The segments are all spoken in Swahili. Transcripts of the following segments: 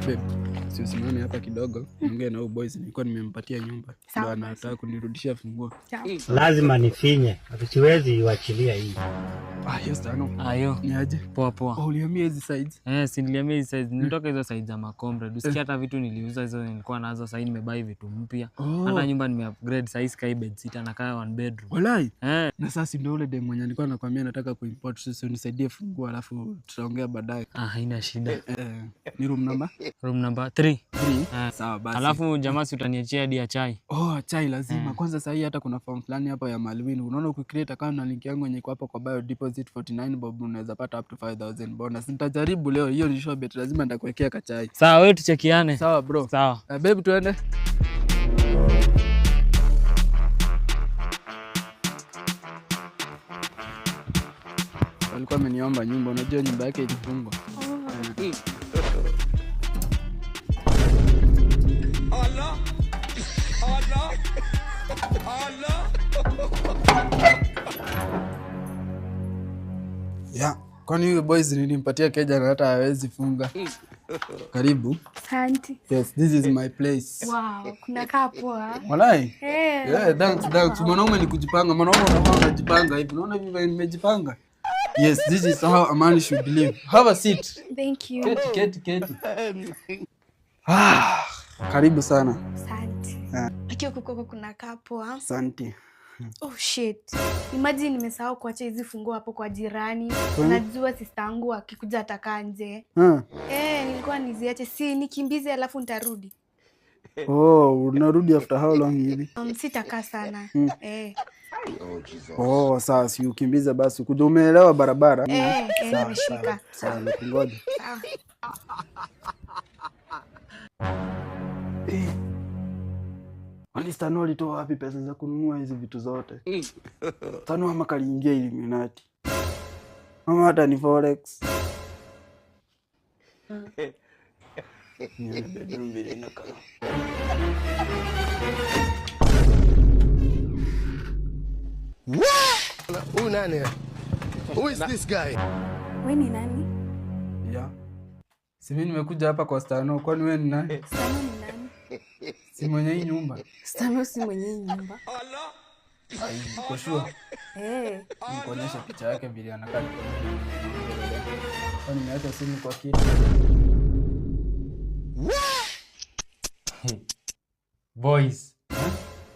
Babe, si usimame hapa kidogo. Niongee na boys, nilikuwa nimempatia nyumba. Ndio anataka kunirudishia funguo. Lazima nifinye. Siwezi iwachilia hii. Yes, tano. Ayo. Ni aje? Poa poa. Ulihamia hizi sides? Si nilihamia hizi sides. Nilitoka hizo sides za Makombre. Usikia hata vitu niliuza hizo nilikuwa nazo, sasa nimebuy vitu mpya. Hata nyumba nime-upgrade, sasa sky bed sita na kaa one bedroom. Walai. Na sasa ndio ule dem mwenye alikuwa anakuambia nataka kuimport, sasa unisaidie funguo alafu tutaongea baadaye. Haina shida. Ni room number? Room number 3. Sawa basi. Alafu jamaa si utaniachia hadi ya chai. Chai lazima. Kwanza sasa hii hata kuna form fulani hapa ya Malwin. Unaona ukicreate account na link yangu yenye iko hapo kwa bio deposit 49 bob unaweza pata up to 5000 bonus. Nitajaribu leo. Hiyo ni sure bet, lazima nitakuwekea kachai. Sawa, wewe tuchekiane. Sawa bro. Sawa. Babe tuende. Alikuwa ameniomba nyumba, unajua nyumba yake ilifungwa. Allah. Kwani huyu boys nilimpatia keja na hata hawezi funga. Karibu. Asante. Yes, this is my place. Wow, kuna kaa poa. Walai? Thanks. Mwanaume ni kujipanga. Mwanaume unajipanga hivi. Unaona hivi nimejipanga? Yes, this is how a man should live. Have a seat. Thank you. Keti. Karibu sana. Asante. Akiwa kuko kuna kaa poa. Asante. Oh shit. Imagine nimesahau kuacha hizi funguo hapo kwa jirani. Najua sister yangu akikuja atakaa nje. Nilikuwa niziache, si nikimbize alafu nitarudi. Unarudi after how long hivi? Sitakaa sana. Sawa, si ukimbize basi. Kuja umeelewa barabara? Nimeshika. Sawa, nikungoje. Stano alitoa wapi pesa za kununua hizi vitu zote? Stano ama kaliingia Illuminati. Mama hata ni Forex. Who nani? Who is this guy? Wewe ni nani? Si mimi nimekuja hapa kwa Stano, kwani wewe ni nani? Stano ni nani? Si mwenye hii nyumba. Stano si mwenye hii nyumba. Uko sure? Nikuonyesha picha yake vile anakaa. Kwani nimeacha simu kwa kiti. Boys.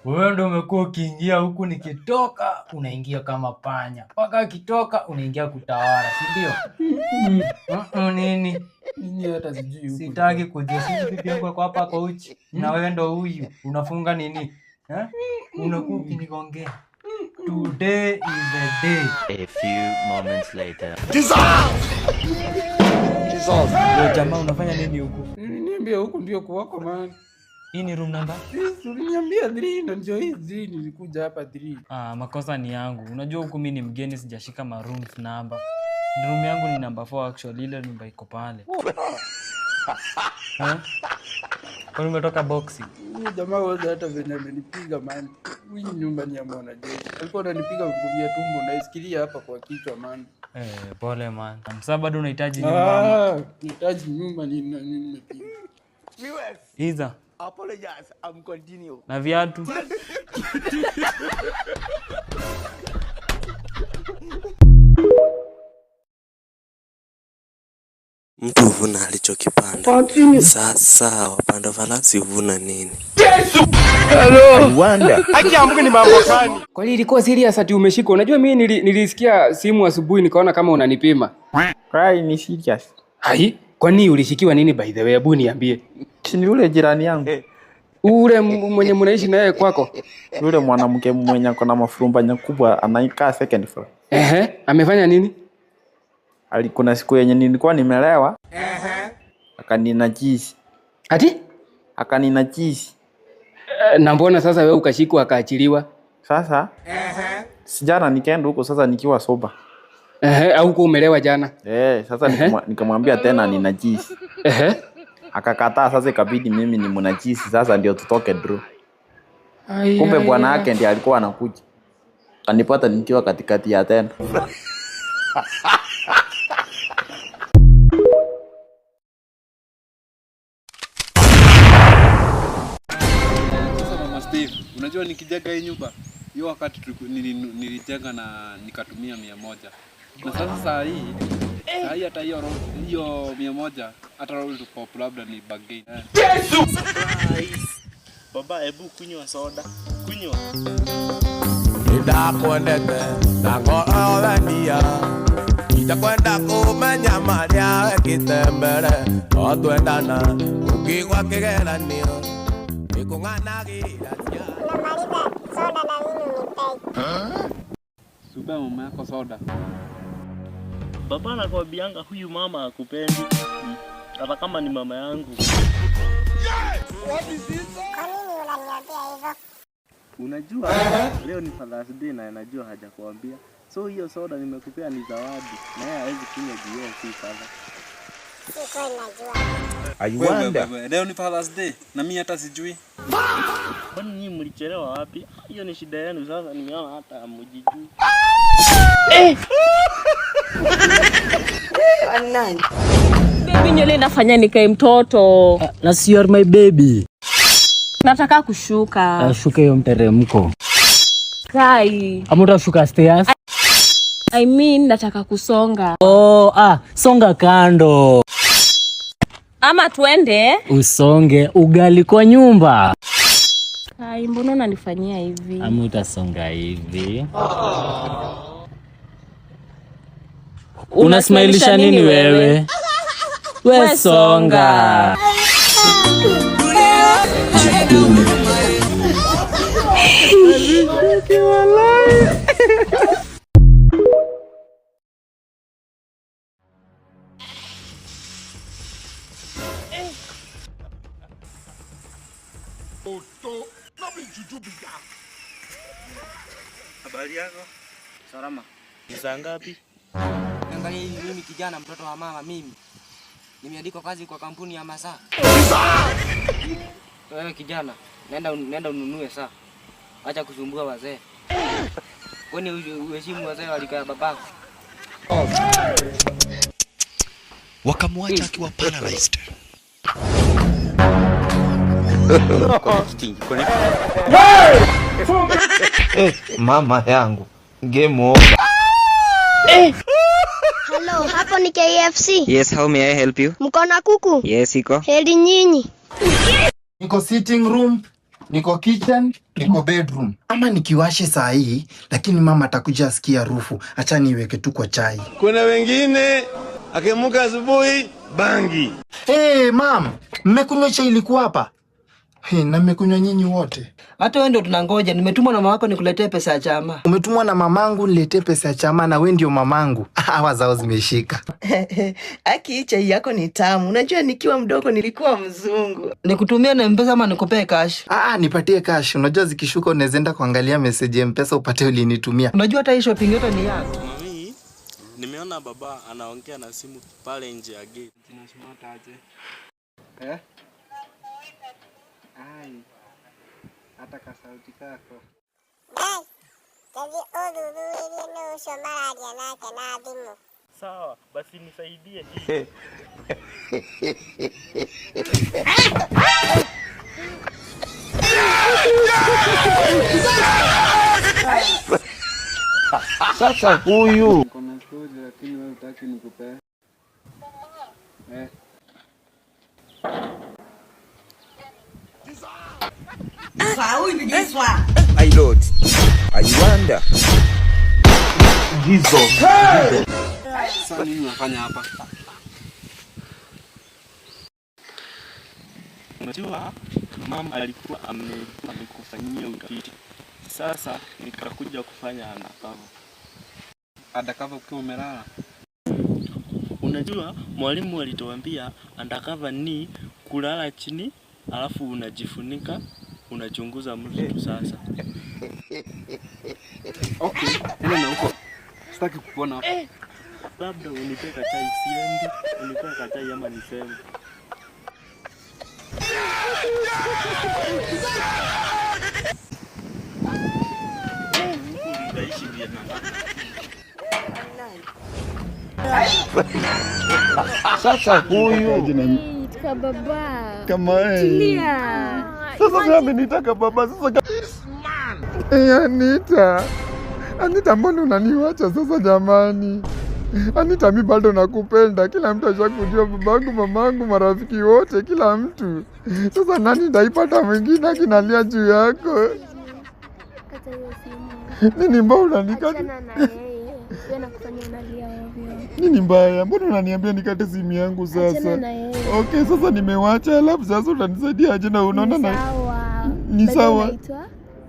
Wewe ndio umekuwa ukiingia huku, nikitoka unaingia kama panya. Paka kitoka unaingia kutawala, si ndio? Nini hata sijui huku. Sitaki kujua, sisi bibi yangu kwa hapa kwa uchi. Na wewe ndio huyu, unafunga nini? Unakuwa ukinigongea. Today is the day. A few moments later. Jesus! Wewe jamaa unafanya nini huku? Niambia huku ndio kwako man. Hii ni room number? Uliniambia 3 ndio hizi nilikuja hapa 3. Makosa ni yangu. Unajua huku mimi ni mgeni, sijashika ma rooms number. Room yangu ni number 4 actually, ile nyumba iko pale. Kwa umetoka boxi. Huyu jamaa wote hata venye amenipiga man. Huyu nyumba ni ya mwana jeshi. Alikuwa ananipiga ngumi tumbo na isikilia hapa kwa kichwa man. Pole man. Sasa bado unahitaji nyumba. Nahitaji nyumba ni nimepiga. Iza. Apologize, I'm continue. Na viatu. Mtu huvuna alichokipanda. Sasa wapanda farasi huvuna nini? Hello. Wanda. Haki ambuke ni mambo gani? Kwa nini ilikuwa serious ati umeshika? Unajua mimi nilisikia simu asubuhi nikaona kama unanipima. Cry ni serious. Hai, kwa nini ulishikiwa nini by the way? Hebu niambie. Ni ule jirani yangu. Ule mwenye mnaishi naye kwako. Ule mwanamke mwenye akona mafurumba nyakubwa anaikaa second floor. Amefanya nini? Kuna siku yenye nilikuwa nimelewa. Akaninajisi. Ati? Akaninajisi. Na mbona sasa wewe ukashikwa akaachiliwa? Sasa? Sijana nikaenda huko sasa nikiwa soba. Au uko umelewa jana? Sasa nikamwambia tena ni najisi. Akakataa, sasa ikabidi mimi ni mnajisi sasa ndio tutoke draw. Kumbe bwana yake ndiye alikuwa anakuja. Kanipata nikiwa katikati ya tena. Unajua nikijenga hii nyumba, hiyo wakati nilijenga na nikatumia 100. Na sasa saa hii hata hiyo 100 hata roll to pop labda ni bargain. Baba, hebu kunywa soda. Kunywa. Ndakwendete ndakoorania itakwenda kumenya maria wekite mbere otwendana ukigwa kigeranio nikung'anagirira soda na mimi nipei. Subia mama yako soda. Baba anakwambianga huyu mama hakupendi. Hata kama ni mama yangu. Kwa nini unaniambia hivyo? Unajua leo ni Father's Day na najua hajakuambia. So hiyo soda nimekupea ni zawadi. Na yeye hawezi kunywa juu si father. Siko najua. Ayuanda. Leo ni Father's Day na mimi hata sijui. Kwani nyinyi mlichelewa wapi? Hiyo ni shida yenu sasa nimeona hata hamjijui. Nani? Baby nywele inafanya nikae mtoto. Na you are my baby. Nataka kushuka. Shuka hiyo mteremko. Kai. Ama utashuka stairs? I mean nataka kusonga. Songa kando. Ama tuende? Usonge ugali kwa nyumba. Kai, mbona unanifanyia hivi? Ama utasonga hivi. Unasmailisha nini wewe? We songa. Habari yako? Salama. Ni saa ngapi? Angalia mimi kijana mtoto wa mama mimi. Nimeandikwa kazi kwa kampuni ya masaa. Wewe kijana, nenda ununue saa. Acha kusumbua wazee. Kwani uheshimu wazee walika babako? Wakamwacha akiwa paralyzed. Mama yangu. Game over. Hello, hapo ni KFC. Yes, how may I help you? Mko na kuku? Yes, iko. Heri nyinyi. Niko sitting room, niko kitchen, niko bedroom. Ama nikiwashe saa hii, lakini mama atakuja asikia harufu. Acha niweke tu kwa chai. Kuna wengine akiamka asubuhi bangi. Mam, mmekunywa chai ilikuwa hapa? Na mmekunywa nyinyi wote? Hata wewe ndio tunangoja. Nimetumwa na mama yako nikuletee pesa ya chama. Umetumwa na mamangu niletee pesa ya chama na wewe ndio mamangu. Hawa zao zimeshika. Aki chai yako ni tamu. Unajua nikiwa mdogo nilikuwa mzungu. Nikutumia na M-Pesa ama nikupee cash? Nipatie cash. Unajua zikishuka unaweza enda kuangalia message ya M-Pesa upate ulinitumia. Unajua hata hii shopping yote ni yako. Mami, nimeona baba anaongea na simu pale nje ya gate. Tunashimata aje? Hata kasauti kako. Sawa, basi nisaidie Sasa huyu. Niko na story lakini wewe hutaki nikupe. My lord, I wonder. Jesus. Sasa nini unafanya hapa? Unajua mama alikuwa amekufanyia utafiti. Sasa nikakuja kufanya undercover. Undercover ukiwa umelala? Unajua mwalimu alituambia undercover ni kulala chini alafu unajifunika unachunguza mtu sasa. Okay, nenda na huko. Sitaki kukuona hapa. Labda unipe chai siendi, unipe chai ama niseme. Sasa huyu. Baba. Kama Tulia. Sasa mimi nitaka baba sasa. Anita, mbona unaniwacha sasa jamani? Anita, mi bado nakupenda. Kila mtu ashakujua, babangu, mamangu, marafiki wote, kila mtu. Sasa nani ndaipata mwingine akinalia juu yako? Nini mbaya unanikata? Nini mbaya? Mbona unaniambia nikate simu yangu sasa? Okay, sasa nimewacha, alafu sasa utanisaidia aje? Na unaona ni sawa.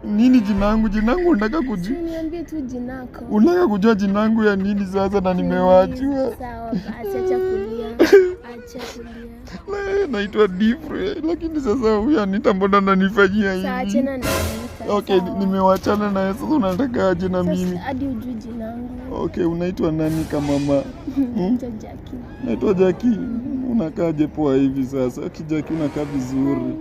Nini jinangu? Jinangu unataka kujua? Niambie tu jinako. Unataka kujua jinangu ya nini sasa na nimewachwa? Sawa, acha kulia. Acha kulia. Naitwa Difre, lakini sasa huyu Anita mbona ananifanyia hivi? Sasa achana na Anita. Okay, nimewachana naye sasa unataka aje na mimi? Sasa hadi ujue jinangu. Okay, unaitwa nani kama mama? Naitwa Jackie. Naitwa Jackie. Unakaaje poa hivi sasa? Jackie unakaa vizuri.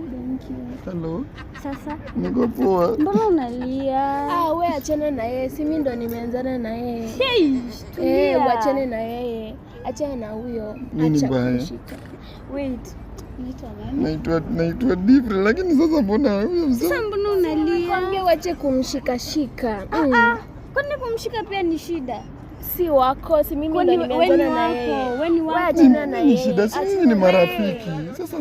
Hello. Sasa niko poa. Mbona unalia? We achana na yeye, si mimi ndo nimeanzana na yeye. Wachane na yeye. Achana na huyo. Nini mbaya? Wait. Naitwa Difre, lakini sasa mbona huyo mzee? Sasa mbona unalia? Nikwambia wache kumshika. Kwani kumshika pia ni shida? Si wako, si mimi ndo nimeanzana na yeye. Wewe achana na yeye. Ni shida, si mimi ni marafiki. Sasa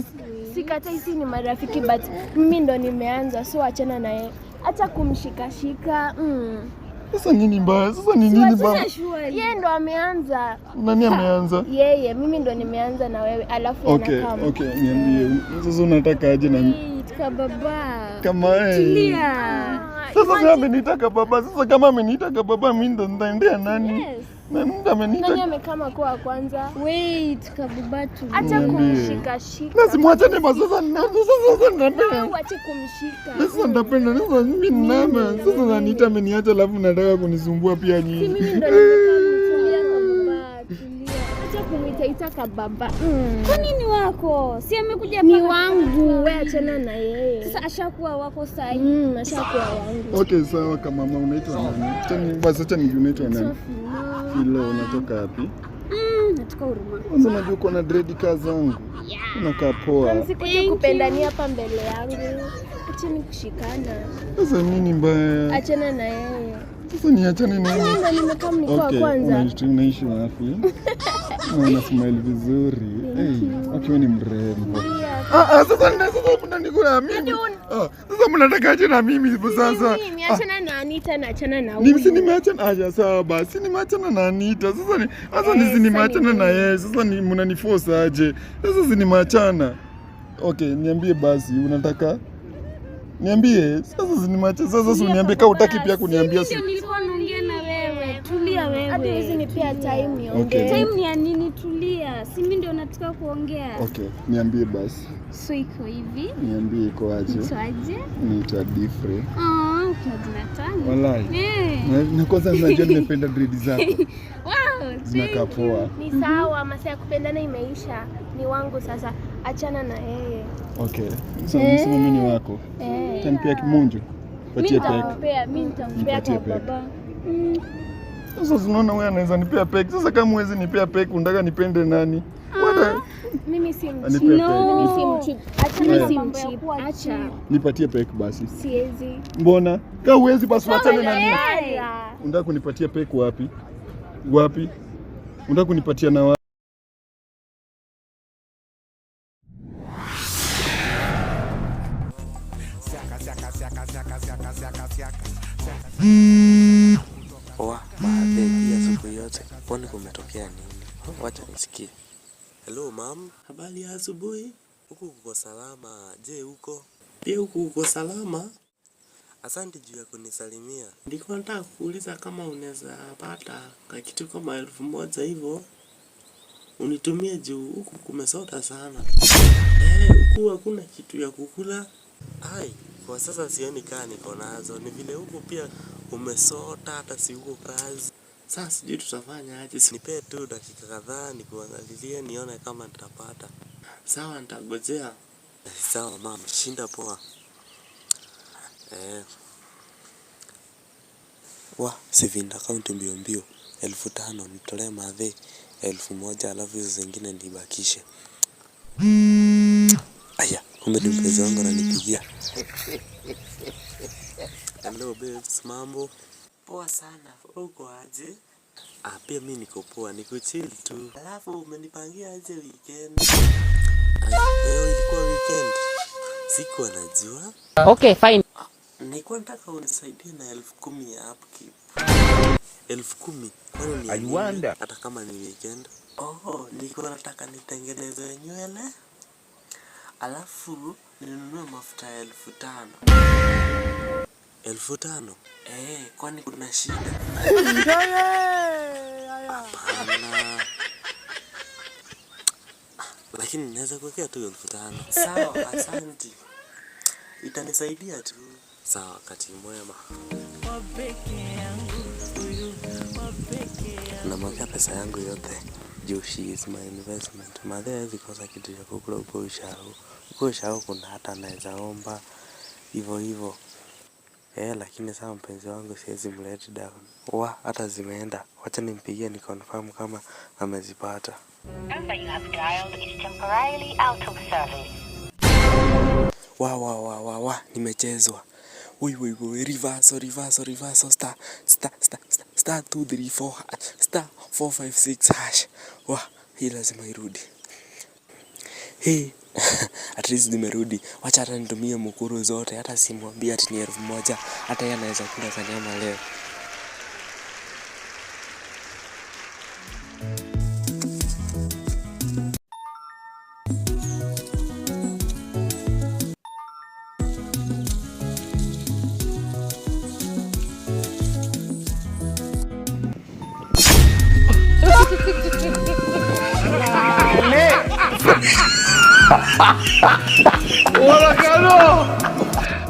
sikatai, si ni marafiki, but mimi ndo nimeanza, so achana na yeye. Acha kumshika. Sasa nini mbaya? Sasa ni nini mbaya? Yeye ndo ameanza. Nani ameanza? Yeye, mimi ndo nimeanza na wewe, alafu anakaa. Okay, niambie. Sasa unataka aje na mimi? Baba. Kama tulia. Sasa kama amenitaka baba, sasa kama amenitaka baba, mimi ndo nitaendea nani? Yes. Nani amekama kwa kwanza? Wait, kabubatu. Acha kumshika. Na simwachane basi sasa napenda. Acha kumshika. Sasa napenda sasa mimi nana. Sasa Anita ameniacha alafu nataka kunisumbua pia nyinyi. Si mimi ndo nimekamtulia kabubatu. Acha kumitaita kababa. Kwa nini wako? Si amekuja ni wangu. Wewe achana na yeye. Sasa ashakuwa wako sasa. Ashakuwa wangu. Okay, sawa kama mama unaitwa nani? Basi acha nijue unaitwa nani? Filo, unatoka wapi? Natoka Huruma. Kwanza unajua uko na dread zangu. Unakaa poa. Msikuja kupendania hapa mbele yangu. Acha nikushikana. Sasa nini mbaya? Achana na yeye. Sasa niachane na yeye. Ndio nimekaa mnikoa kwanza. Unaishi wapi? Una smile vizuri. Okay, ni mrembo. Sasa mnanikula mimi. Sasa mnataka aje na mimi sasa? Mimi achana na Anita na achana na huyu. Mimi nimeachana aje sawa basi. Nimeachana na Anita. Sasa nimeachana na yeye. Sasa mnaniforce aje? Sasa nimeachana. Okay, niambie basi unataka? Niambie. Sasa nimeachana. Sasa uniambie kama utaki pia kuniambia si. Nilikuwa naongea na wewe. Tulia wewe. Hadi usinipea time niongee. Okay. Time ni ya nini? Tulia. Si mimi ndio nataka kuongea. Okay, niambie basi. So iko hivi. Niambie iko aje? Aje? Naitwa Difre. Ukiwa Jonathan. Walai. Na kwanza unajua nimependa dread zako. Wow, zinakaa poa. Ni sawa, masaa ya kupendana imeisha. Ni wangu sasa. Achana na yeye. Okay. Sasa mimi ni wako. Tanipea kimunju. Patie peke. Mimi nitampea kwa baba. Sasa unaona wewe anaweza nipea peke. Sasa kama huwezi nipea peke, unataka nipende nani? Mimi si mchipu. Mimi si mchipu. Acha si mchipu. Acha. Nipatie peke basi. Siwezi. Mbona? Kama huwezi basi wachane na mimi. Unataka kunipatia peke wapi? Wapi? Unataka kunipatia na wapi? Baadhi ya siku yote, kwani kumetokea nini? Wacha nisikie. Hello mam, habari ya asubuhi? Huku uko salama? Je, huko? Pia huku uko salama? Asante juu ya kunisalimia. Nilikuwa nataka kuuliza kama unaweza pata kitu kama 1000 hivyo. Unitumie juu huku kumesota sana. Huku hakuna kitu ya kukula. Hai, kwa sasa sioni kaa niko nazo. Ni vile huku pia umesota hata si huko kazi. Sasa sijui tutafanya aje. Nipe tu dakika kadhaa nikuangalilie nione kama nitapata. Sawa, nitagojea. Sawa mama, shinda poa. Saving account mbio 5,000 nitolee madhe 1,000 alafu hizo zingine nibakishe. Aya, kumbe mpenzi wangu ananipigia. Hello babes, mambo? Poa sana. Uko aje? Pia mimi niko poa, niko chill tu. Alafu umenipangia aje weekend? Leo ilikuwa weekend. Siku anajua. Okay, fine. Nilikuwa nataka unisaidie na 10,000 ya upkeep. 10,000? Kwani ni nini? Hata kama ni weekend. Nilikuwa nataka nitengeneze nywele. Alafu ninunue mafuta 5,000. 5,000? Kwani kuna shida? Hapana. Lakini naweza kuwekea tu 5,000. Sawa, asante. Itanisaidia tu. Sawa, wakati mwema. Namwekea pesa yangu yote. Juu she is my investment. Madhe hawezi kosa kitu cha kukula uko Ushago. Uko Ushago kuna hata anaweza omba. Hivyo. Lakini saa mpenzi wangu siwezi mlet down. Hata zimeenda. Wacha nimpigie ni confirm kama amezipata. Number you have dialed is temporarily out of service. Nimechezwa. Reverse star 234 star 456 hash. Hii lazima irudi. At least nimerudi. Wacha hata nitumie mukuru zote, hata simwambia ati ni 1,000, hata yeye anaweza kula kanyama leo.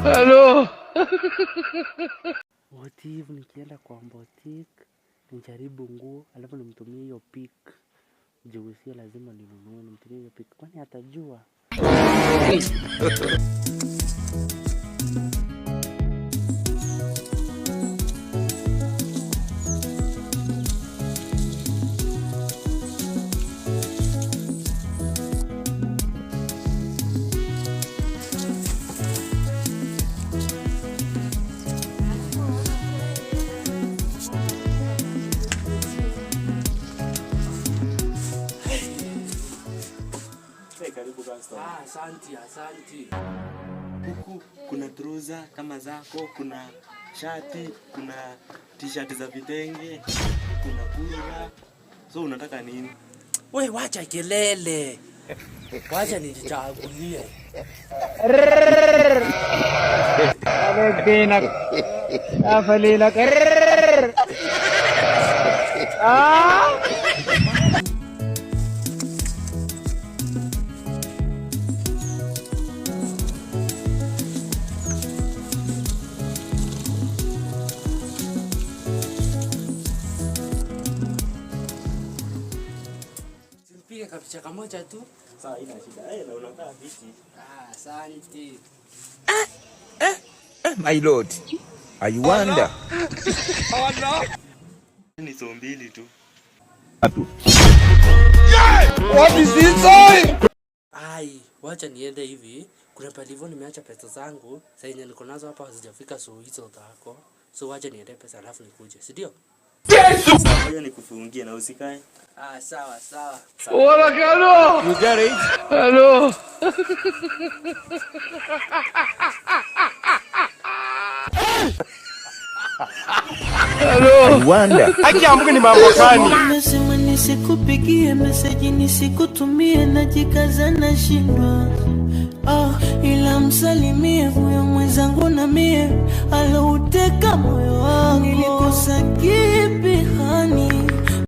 Hello. What if nikienda kwa boutique nijaribu nguo alafu nimtumie hiyo pic? Juu sio lazima ninunue, nimtumie hiyo pic. Kwani atajua? Asante. Huku kuna trouser kama zako, kuna shati, kuna t-shirt za vitenge, kuna kura. So unataka nini? Wewe wacha kelele. Wacha nijichagulie. Afalila. Kapicha kamoja tu. Sawa, ina shida. Na unakaa viti. Asante. My lord, I wonder. Ni so mbili tu. What is this saying? Wacha niende hivi. Kuna palivo nimeacha pesa zangu. Sasa yenye niko nazo hapa hazijafika hizo zako. So wacha niende pesa alafu nikuje, si ndio? Yesu! Ngoja nikufungie na usikae. Sawa. Hello. You get it? Hello. I wonder. Mungu ni mambo gani? Nasema nisikupigie message nisikutumie najikaza na shindwa. Ila msalimie huyo mwenzangu na mie alouteka moyo wangu. Nilikosa kipi